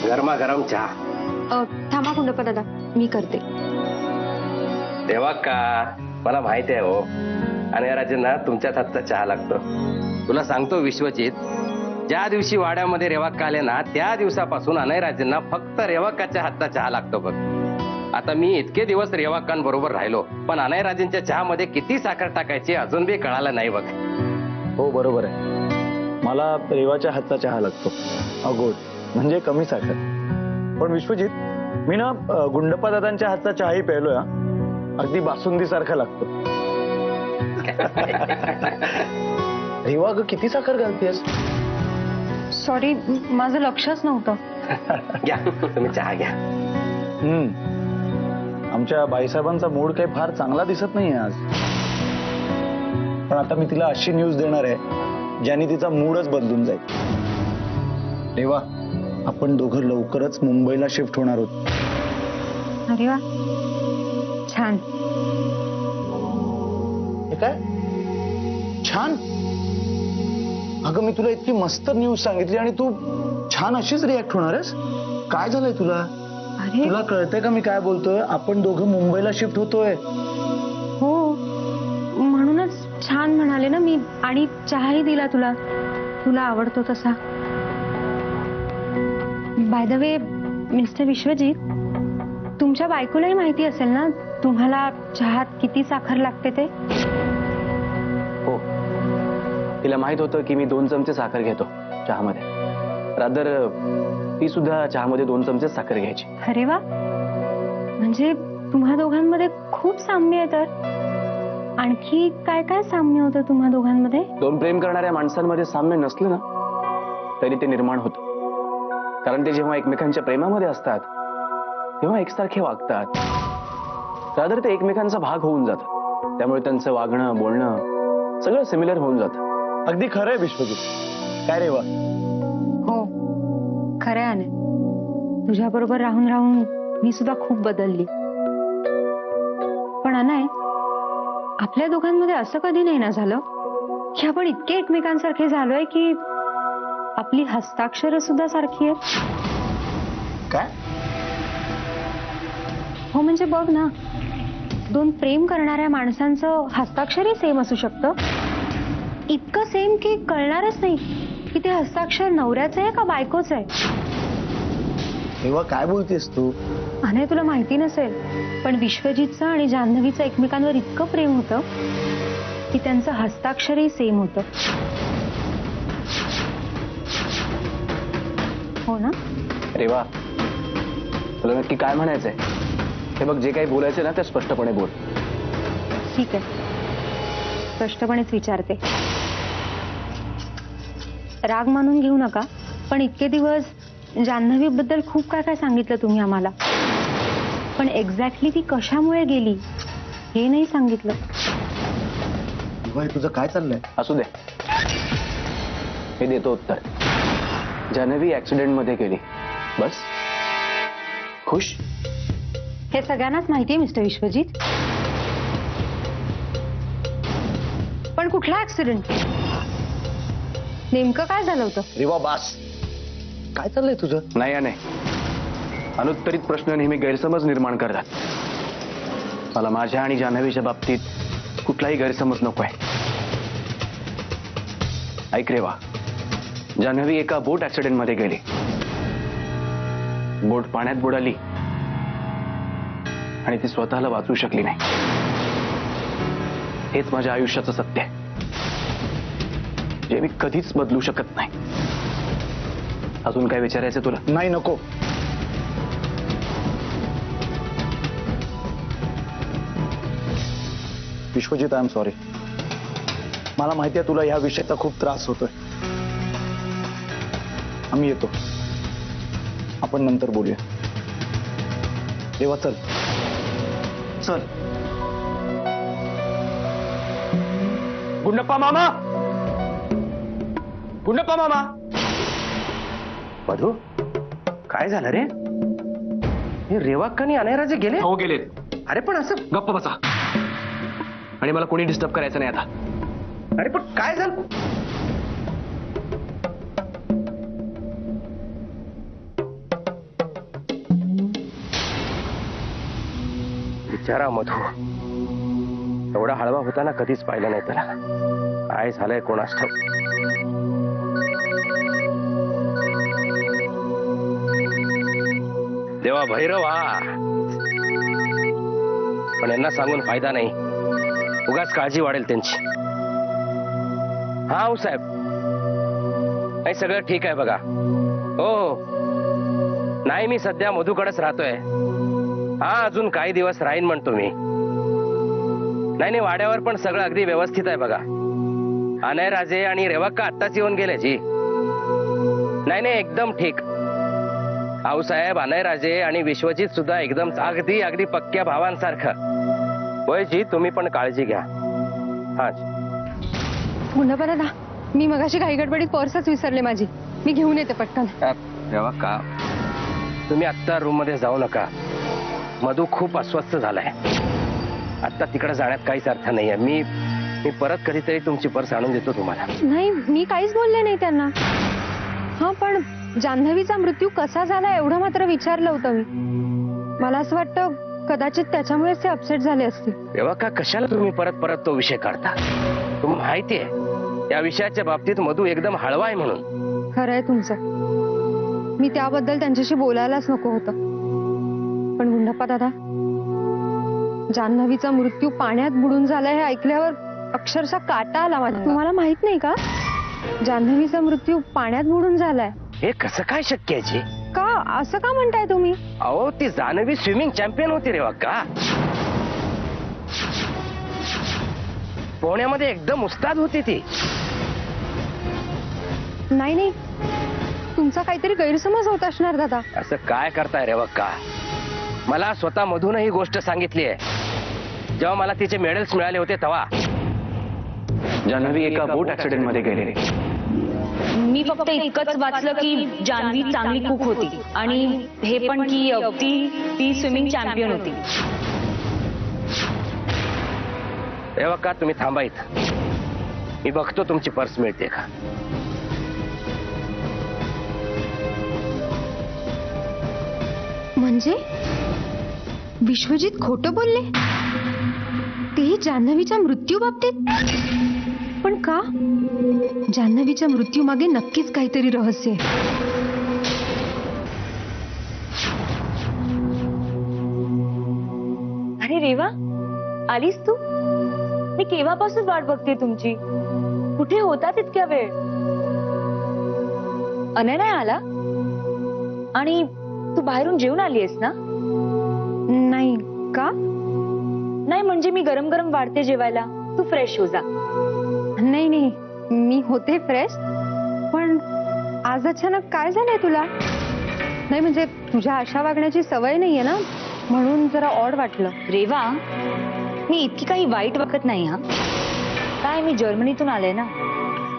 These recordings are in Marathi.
गरमागरम चहा. थांबा गुंडप्पा दादा, मी करते. तेव्हा का मला माहिती आहे हो, अनयराजेंना तुमच्याच हातचा चहा लागतो. तुला सांगतो विश्वजित, ज्या दिवशी वाड्यामध्ये रेवाक्का आले ना त्या दिवसापासून अनयराजेंना फक्त रेवाक्काच्या हातचा चहा लागतो बघ. आता मी इतके दिवस रेवाक्कांबरोबर राहिलो, पण अनयराजेंच्या चहामध्ये किती साखर टाकायची अजून बी कळालं नाही बघ. हो बरोबर आहे, मला रेवाच्या हातचा चहा लागतो. गोड म्हणजे कमी साखर. पण विश्वजित, मी ना गुंडप्पा दादांच्या हातचा चहाही प्यायलोय. अगदी बासुंदी सारखा लागतो. रेवा ग, किती साखर घालतेस? सॉरी, माझं लक्षच नव्हतं. घ्या तुम्ही चहा घ्या. आमच्या बाईसाहेबांचा मूड काही फार चांगला दिसत नाहीये आज. पण आता मी तिला अशी न्यूज देणार आहे ज्याने तिचा मूडच बदलून जाईल. रेवा, आपण दोघं लवकरच मुंबईला शिफ्ट होणार आहोत. अरे वा, छान. हे काय छान? अगं, मी तुला इतकी मस्त न्यूज सांगितली आणि तू छान अशीच रिॲक्ट होणार आहेस? काय झालंय तुला? अरे तुला कळतंय का मी काय बोलतोय? आपण दोघं मुंबईला शिफ्ट होतोय. हो, म्हणूनच छान म्हणाले ना मी. आणि चहाही दिला तुला, तुला आवडतो तसा. By the way mister Vishwajit, तुमच्या बायकोलाही माहिती असेल ना तुम्हाला चहात किती साखर लागते ते? हो, तिला माहित होतं की मी 2 चमचे साखर घेतो चहामध्ये. रादर ती सुद्धा चहामध्ये 2 चमचे साखर घ्यायची. अरे वा, म्हणजे तुम्हा दोघांमध्ये खूप साम्य आहे. तर आणखी काय काय साम्य होतं तुम्हा दोघांमध्ये? 2 प्रेम करणाऱ्या माणसांमध्ये साम्य नसलं ना तरी ते निर्माण होतं. कारण ते जेव्हा एकमेकांच्या प्रेमामध्ये असतात तेव्हा एकसारखे वागतात. रादर ते एकमेकांचा भाग होऊन जातात. त्यामुळे त्यांचं वागणं बोलणं सगळं सिमिलर होऊन जातं. अगदी खरं आहे विश्वजित. काय रेवा? हो, खरं आहे. तुझ्या बरोबर राहून राहून मी सुद्धा खूप बदलली. पण अनय, आपल्या दोघांमध्ये असं कधी नाही ना झालं की आपण इतके एकमेकांसारखे झालोय की आपली हस्ताक्षर सुद्धा सारखी आहेत. काय? हो, म्हणजे बघ ना, 2 प्रेम करणाऱ्या माणसांचं हस्ताक्षरही सेम असू शकतं. इतकं सेम की कळणारच नाही की ते हस्ताक्षर नवऱ्याचं आहे का बायकोचं आहे. रेवा, काय बोलतेस तू? आणि तुला माहिती नसेल, पण विश्वजितचं आणि जान्हवीचं एकमेकांवर इतकं प्रेम होतं की त्यांचं हस्ताक्षरही सेम होतं. हो ना? रेवा, तुला नक्की काय म्हणायचंय? हे बघ, जे काही बोलायचं ना ते स्पष्टपणे बोल. ठीक आहे, स्पष्टपणेच विचारते. राग मानून घेऊ नका, पण इतके दिवस जान्हवी बद्दल खूप काय काय सांगितलं तुम्ही आम्हाला, पण एक्झॅक्टली ती कशामुळे गेली हे नाही सांगितलं. रेवा, तुझं काय चाललंय? असू दे, मी देतो उत्तर. जान्हवी ऍक्सिडेंट मध्ये गेली, बस. खुश? हे सगळ्यांनाच माहितीये मिस्टर विश्वजित. पण कुठला ऍक्सिडेंट? नेमकं काय झालं होतं? रेवा, बास. काय चाललंय तुझं? नाही, अनुत्तरित प्रश्न नेहमी गैरसमज निर्माण करतात. मला माझ्या आणि जान्हवीच्या बाबतीत कुठलाही गैरसमज नकोय. ऐक रेवा, जान्हवी एका बोट ऍक्सिडेंट मध्ये गेली. बोट पाण्यात बुडाली आणि ती स्वतःला वाचवू शकली नाही. हेच माझ्या आयुष्याचं सत्य आहे, जे मी कधीच बदलू शकत नाही. अजून काय विचारायचं तुला? नाही, नको. Vishwajit, I am sorry. मला माहिती आहे तुला ह्या विषयाचा खूप त्रास होतोय. आम्ही येतो, आपण नंतर बोलूया. देवा, चल चल. गुंडप्पा मामा, गुंडप्पा मामा. मधू, काय झालं रे? हे रेवाक्कानी अनयराजे गेले? हो, गेले. अरे पण असं गप्प बसा आणि मला कोणी डिस्टर्ब करायचं नाही आता. अरे पण काय झालं? बिचारा मधू एवढा हळवा होताना कधीच पाहिलं नाही त्याला. काय झालंय कोणास ठाऊक. देवा भैरवा, पण यांना सांगून फायदा नाही, उगाच काळजी वाढेल त्यांची. हा हो साहेब, नाही सगळं ठीक आहे बघा. हो नाही, मी सध्या मधूकडेच राहतोय. हा अजून काही दिवस राहीन म्हणतो मी. नाही वाड्यावर पण सगळं अगदी व्यवस्थित आहे बघा. अनय राजे आणि रेवक्का आत्ताच येऊन गेले जी. नाही एकदम ठीक. आऊसाहेब, अनय राजे आणि विश्वजित सुद्धा एकदम अगदी अगदी पक्क्या भावांसारखं. होय जी, तुम्ही पण काळजी घ्या. हा गुंडा दादा, मी मगाशी घाई गडबडीत पर्सच विसरले माझी. मी घेऊन येते पटकन. रेवक्का, तुम्ही आत्ता रूम मध्ये जाऊ नका. मधू खूप अस्वस्थ झालाय. आता तिकडे जाण्यात काहीच अर्थ नाहीये. मी परत कधीतरी तुमची पर्स आणून देतो तुम्हाला. नाही, मी काहीच बोलले नाही त्यांना. हा, पण जान्हवीचा मृत्यू कसा झाला एवढं मात्र विचारलं होतं मी. मला असं वाटतं कदाचित त्याच्यामुळेच ते अपसेट झाले असतील. रेवक्का, कशाला तुम्ही परत परत तो विषय काढता? तुम्हाला माहितीये या विषयाच्या बाबतीत मधू एकदम हळवा आहे म्हणून. खरं आहे तुमचं. मी त्याबद्दल त्यांच्याशी बोलायलाच नको होतं. पण गुंडप्पा दादा, जान्हवीचा मृत्यू पाण्यात बुडून झालाय हे ऐकल्यावर अक्षरशः काटा आला माझ्या. तुम्हाला माहित नाही का, जान्हवीचा मृत्यू पाण्यात बुडून झालाय? हे कसं काय शक्य आहे जी? का असं का म्हणताय तुम्ही? अहो, ती जान्हवी स्विमिंग चॅम्पियन होती रेवक्का. पोहण्यामध्ये एकदम उस्ताद होती ती. नाही, तुमचा काहीतरी गैरसमज होत असणार दादा. असं काय करताय रेवक्का? मला स्वतः मधून ही गोष्ट सांगितली आहे. जेव्हा मला तिचे मेडल्स मिळाले होते तेव्हा. जान्हवी एका बोट ऍक्सिडेंट मध्ये गेले. मी फक्त इतकंच वाचलं की जान्हवी चांगली कुक होती आणि हे पण की ती स्विमिंग चॅम्पियन होती. रेवक्का, तुम्ही थांबा इथं. मी बघतो तुमची पर्स मिळते का. म्हणजे विश्वजित खोटं बोलले? तेही जान्हवीच्या मृत्यू बाबतीत? पण का? जान्हवीच्या मृत्यू मागे नक्कीच काहीतरी रहस्य आहे. अरे रेवा, आलीस तू? मी केव्हापासून वाट बघते तुमची. कुठे होता तितक्या वेळ? अनय नाही आला? आणि तू बाहेरून जेवून आली आहेस ना? नाही का? नाही म्हणजे मी गरम गरम वाढते जेवायला. तू फ्रेश हो जा. नाही, मी होते फ्रेश. पण आज अचानक काय झालंय तुला? नाही म्हणजे तुझ्या अशा वागण्याची सवय नाहीये ना, म्हणून जरा ऑड वाटलं. रेवा, मी इतकी काही वाईट वागत नाही. हा काय, मी जर्मनीतून आले ना,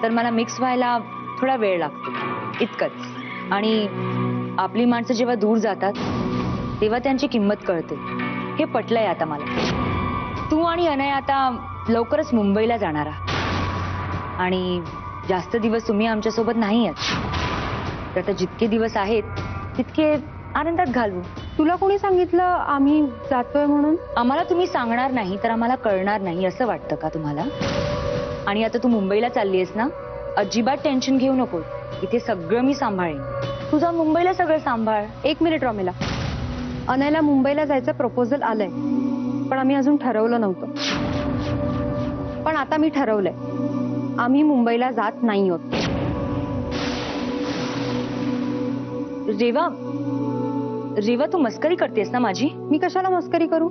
तर मला मिक्स व्हायला थोडा वेळ लागतो इतकंच. आणि आपली माणसं जेव्हा दूर जातात तेव्हा त्यांची किंमत कळते. हे पटलंय आता मला. तू आणि अनय आता लवकरच मुंबईला जाणार आहात आणि जास्त दिवस तुम्ही आमच्यासोबत नाही आहात. तर आता जितके दिवस आहेत तितके आनंदात घालवू. तुला कोणी सांगितलं आम्ही जातोय म्हणून? आम्हाला तुम्ही सांगणार नाही तर आम्हाला कळणार नाही असं वाटतं का तुम्हाला? आणि आता तू मुंबईला चालली आहेस ना, अजिबात टेन्शन घेऊ नको. इथे सगळं मी सांभाळेन. तू जाऊन मुंबईला सगळं सांभाळ. 1 मिनिट रॉमिला. अनयला मुंबईला जायचं प्रपोजल आलंय, पण आम्ही अजून ठरवलं नव्हतं. पण आता मी ठरवलंय, आम्ही मुंबईला जात नाही आहोत. रेवा, तू मस्करी करतेस ना माझी? मी कशाला मस्करी करू?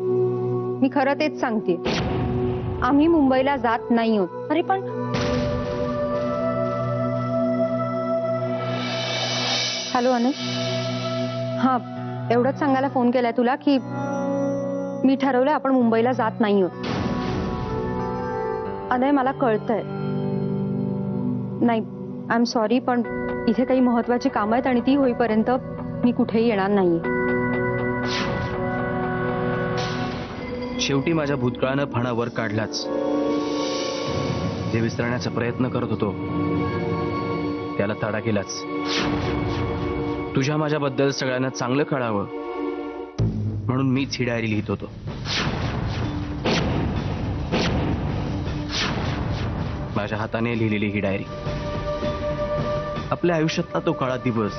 मी खरं तेच सांगते. आम्ही मुंबईला जात नाही आहोत. अरे पण हॅलो अनय. हा, एवढंच सांगायला फोन केलाय तुला की मी ठरवलंय आपण मुंबईला जात नाही आहोत. अनय, मला कळतंय. नाही, आय एम सॉरी, पण इथे काही महत्वाची कामं आहेत आणि ती होईपर्यंत मी कुठेही येणार नाहीये. शेवटी माझ्या भूतकाळानं फणा वर काढलाच. जे विसरण्याचा प्रयत्न करत होतो त्याला तडा केलाच. तुझ्या माझ्याबद्दल सगळ्यांना चांगलं कळावं म्हणून मीच ही डायरी लिहित होतो. माझ्या हाताने लिहिलेली ही डायरी. आपल्या आयुष्यातला तो काळा दिवस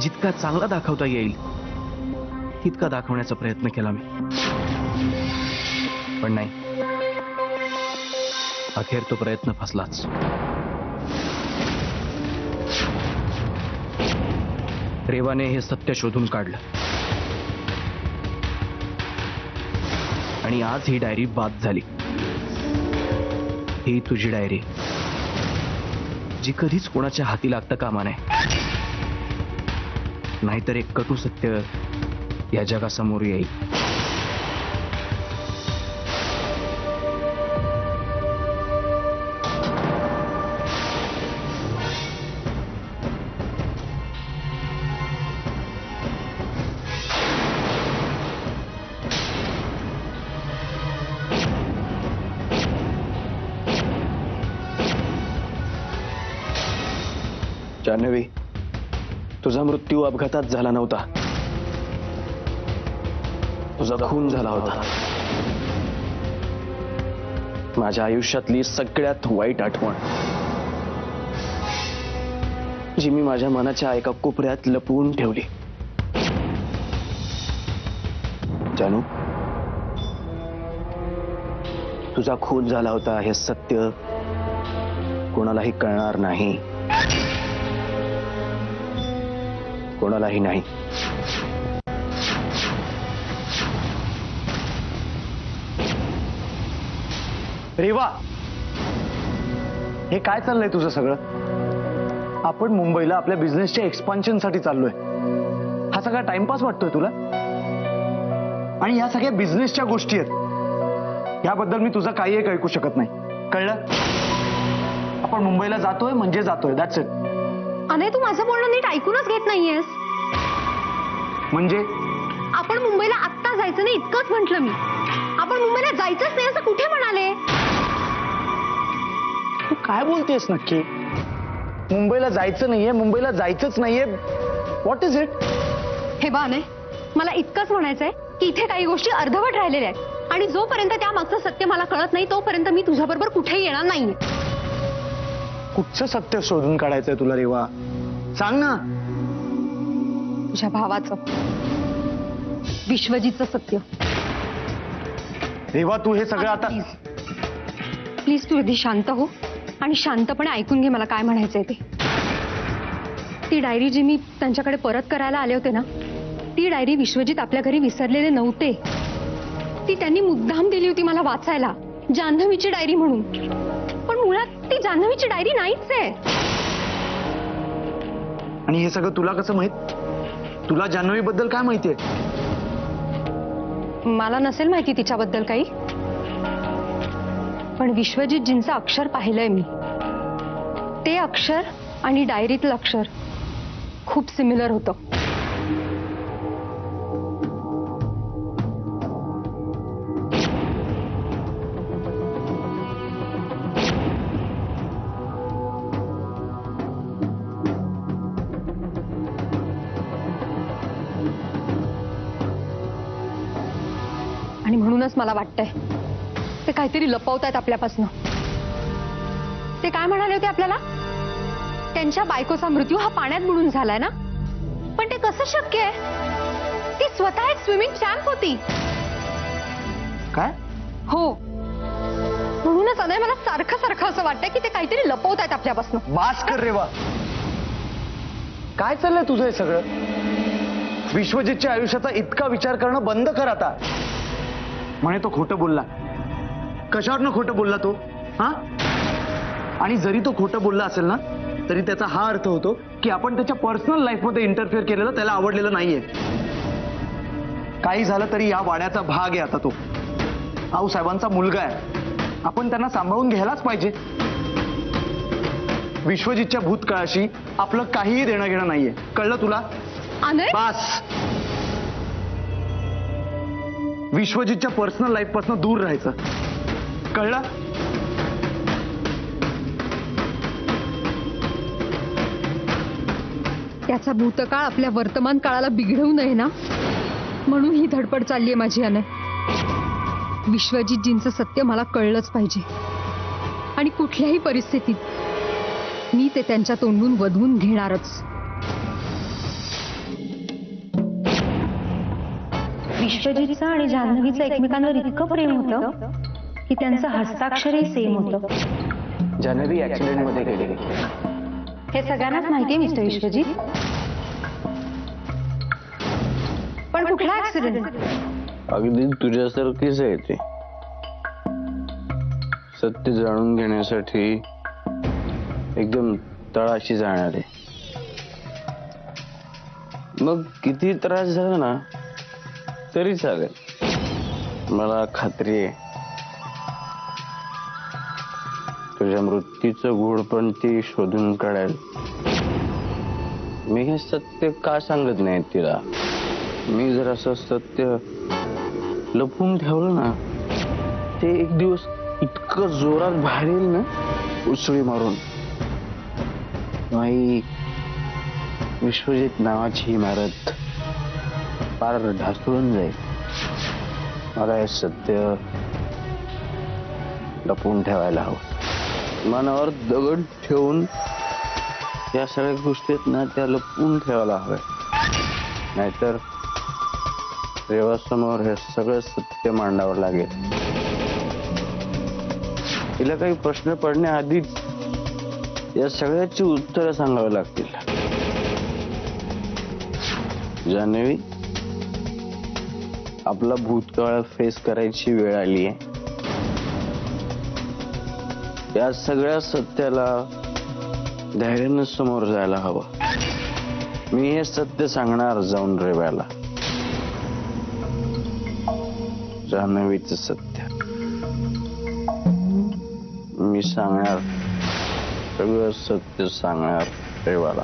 जितका चांगला दाखवता येईल तितका दाखवण्याचा प्रयत्न केला मी, पण नाही, अखेर तो प्रयत्न फसलाच. रेवाने हे सत्य शोधून काढलं आणि आज ही डायरी बाद झाली. ही तुझी डायरी, जी कधीच कोणाच्या हाती लागता कामा नये, नाहीतर एक कटू सत्य या जगासमोर येईल. जान्हवी, तुझा मृत्यू अपघातात झाला नव्हता, तुझा खून झाला होता. माझ्या आयुष्यातली सगळ्यात वाईट आठवण, जी मी माझ्या मनाच्या एका कोपऱ्यात लपवून ठेवली. जानू, तुझा खून झाला होता हे सत्य कोणालाही कळणार नाही, कोणालाही नाही. रेवा, हे काय चाललंय तुझं सगळं? आपण मुंबईला आपल्या बिझनेसच्या एक्सपान्शन साठी चाललोय. हा सगळा टाइमपास वाटतोय तुला? आणि या सगळ्या बिझनेसच्या गोष्टी आहेत, याबद्दल मी तुझं काही एक ऐकू शकत नाही, कळलं? आपण मुंबईला जातोय म्हणजे जातोय, दॅट्स इट. अनय, तू माझं बोलणं नीट ऐकूनच घेत नाहीयेस. म्हणजे आपण मुंबईला आत्ता जायचं नाही इतकंच म्हटलं मी. आपण मुंबईला जायचंच नाही असं कुठे म्हणाले? तू काय बोलतेस नक्की? मुंबईला जायचं नाहीये, मुंबईला जायचंच नाहीये, व्हॉट इज इट? हे बा अनय, मला इतकंच म्हणायचंय की इथे काही गोष्टी अर्धवट राहिलेल्या आहेत आणि जोपर्यंत त्या मागचं सत्य मला कळत नाही तोपर्यंत मी तुझ्याबरोबर कुठेही येणार नाहीये. कुठचं सत्य शोधून काढायचंय तुला रेवा? सांग ना. तुझ्या भावाचं, विश्वजितचं सत्य. रेवा, तू हे सगळं आता प्लीज तू आधी शांत हो आणि शांतपणे ऐकून घे मला काय म्हणायचंय ते. ती डायरी जी मी त्यांच्याकडे परत करायला आले होते ना, ती डायरी विश्वजित आपल्या घरी विसरलेले नव्हते. ती त्यांनी मुद्दाम दिली होती मला वाचायला, जान्हवीची डायरी म्हणून. पण मुळात ती जान्हवीची डायरी नाहीच आहे. आणि हे सगळं तुला कसं माहित? तुला जान्हवी बद्दल काय माहितीये? मला नसेल माहिती तिच्याबद्दल काही, पण विश्वजितजींचं अक्षर पाहिलंय मी. ते अक्षर आणि डायरीतलं अक्षर खूप सिमिलर होतं. आणि म्हणूनच मला वाटतंय ते काहीतरी लपवतायत आपल्यापासून. ते काय म्हणाले होते आपल्याला? त्यांच्या बायकोचा मृत्यू हा पाण्यात बुडून झालाय ना? पण ते कसं शक्य आहे? ती स्वतः एक स्विमिंग चॅम्प होती. काय? हो, म्हणूनच अनय मला सारखं सारखं असं वाटतंय की ते काहीतरी लपवतायत आपल्यापासून. बास कर रेवा. काय चाललंय तुझं हे सगळं? विश्वजितच्या आयुष्याचा इतका विचार करणं बंद कर आता. म्हणे तो खोटं बोलला. कशावरनं खोटं बोलला तो? हा? आणि जरी तो खोटं बोलला असेल ना, तरी त्याचा हा अर्थ होतो की आपण त्याच्या पर्सनल लाईफ मध्ये इंटरफिअर केलेलं त्याला आवडलेलं नाहीये. काही झालं तरी या वाड्याचा भाग आहे आता तो. आऊसाहेबांचा मुलगा आहे, आपण त्यांना सांभाळून घ्यायलाच पाहिजे. विश्वजितच्या भूतकाळाशी आपलं काहीही देणं घेणं नाहीये, कळलं तुला? अनय, बास. विश्वजितच्या पर्सनल लाईफ पासून दूर राहायचं, कळलं? त्याचा भूतकाळ आपल्या वर्तमान काळाला बिघडवू नये ना, म्हणून ही धडपड चालली आहे माझी अनय. विश्वजितजींचं सत्य मला कळलंच पाहिजे आणि कुठल्याही परिस्थितीत मी ते त्यांच्या तोंडून वधवून घेणारच. विश्वजितचं आणि जान्हवीचं एकमेकांवर इतकं प्रेम होतं की त्यांचं हस्ताक्षरही सेम होतं. जान्हवी ऍक्सिडेंट मध्ये गेली. हे सगळ्यांनाच माहितीये मिस्टर विश्वजित. पण कुठला ऍक्सिडेंट? अगदी तुझ्यासारखीच आहे ते. सत्य जाणून घेण्यासाठी एकदम तळाशी जाणारे. मग किती त्रास झाला ना तरी चालेल, मला खात्री आहे तुझ्या मृत्यूचं गूढ पण ती शोधून काढेल. मी हे सत्य का सांगत नाही तिला? मी जर असं सत्य लपून ठेवलं ना, ते एक दिवस इतकं जोरात बाहेर येईल ना, उसळी मारून. नाही, विश्वजित नावाची इमारत पार ढासळून जाईल. मला हे सत्य लपून ठेवायला हवं. मनावर दगड ठेवून या सगळ्या गोष्टी आहेत ना, त्या लपून ठेवायला हव्या. नाहीतर देवासमोर हे सगळं सत्य मांडावं लागेल. तिला काही प्रश्न पडण्याआधीच या सगळ्याची उत्तरं सांगावी लागतील. जान्हवी, आपला भूतकाळ फेस करायची वेळ आली आहे. या सगळ्या सत्याला धैर्यानं समोर जायला हवं. मी हे सत्य सांगणार जाऊन रेव्याला, जान्हवीचं सत्य मी सांगणार, सगळं सत्य सांगणार रेवाला.